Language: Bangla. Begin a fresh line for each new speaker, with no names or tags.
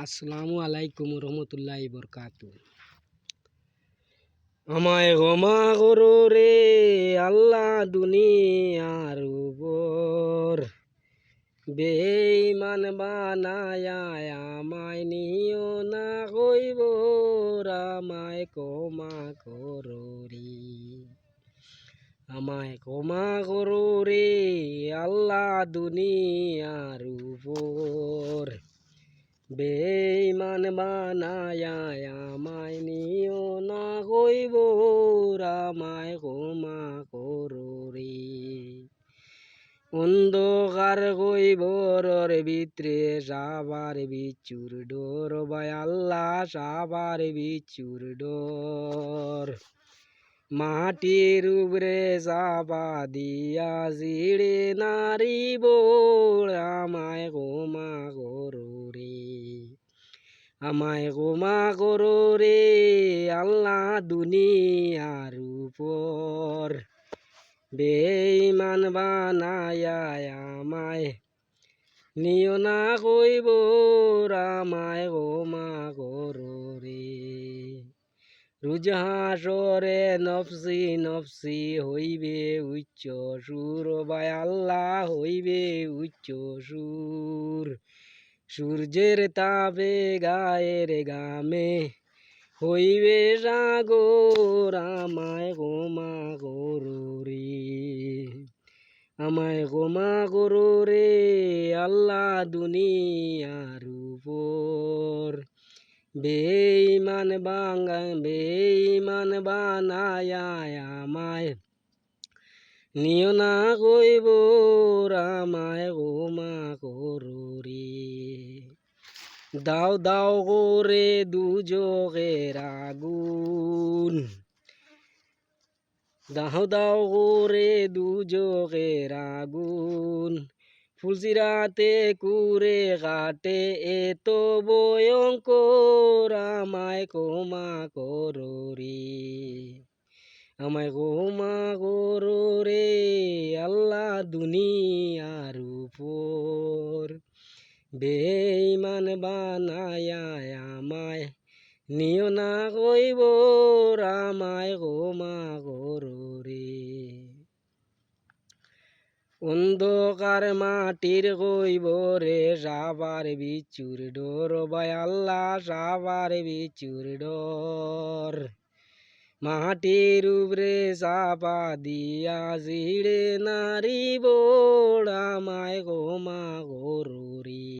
আসসালামু আলাইকুম রহমতুল্লাহি বরকাতু। আমায় ক্ষমা করো রে আল্লাহ দুনিয়ার উপর, বেঈমান বানায়া আমায় নিও না কইব, আমায় ক্ষমা করো রে। আমায় ক্ষমা করো রে আল্লাহ দুনিয়ার উপর, বেঈমান বানায়া আমায় নিও না কইব, আমায় ক্ষমা করো রে। অন্ধকার কইবরের ভিতরে সাবার বিচুর ডোর, ভাই আল্লাহ সাবার বিচুর ডোর, মাটির উপরে চাপা দিয়া জিড়ে নারিব, আমায় ক্ষমা করো রে। আমায় ক্ষমা করো রে আল্লাহ দুনিয়ার উপর, বেঈমান বানায়া আমায় নিও না কইব, আমায় ক্ষমা করো রে। রোজ হাসরে নফসি নফসি হইবে উচ্চ সুর, ভাই আল্লাহ হইবে উচ্চ সুর, সূর্যের তাপে গায়ের গামে হইবে সাগর, আমায় ক্ষমা করো রে। আমায় ক্ষমা করো রে আল্লাহ দুনিয়ার উপর, বেঈমান বানায়া আমায় নিও না কইব, আমায় ক্ষমা করো রে। দাও দাও করে দুজকের আগুন, দাও দাও করে দুজকের আগুন, ফুলসিরাতে কুরে কাটে এত ভয়ঙ্কর, আমায় ক্ষমা করো রে। আমায় ক্ষমা করো রে আল্লাহ দুনিয়ার উপর, বেঈমান বানায়া আমায় নিও না কইব, আমায় ক্ষমা করো রে। অন্ধকার মাটির কইবরে সাবার বিচুর ডোর, ভাই আল্লাহ সাবার বিচুর ডোর, মাটির উপরে চাপা দিয়া জিড়ে নারিব, আমায় ক্ষমা করো রে।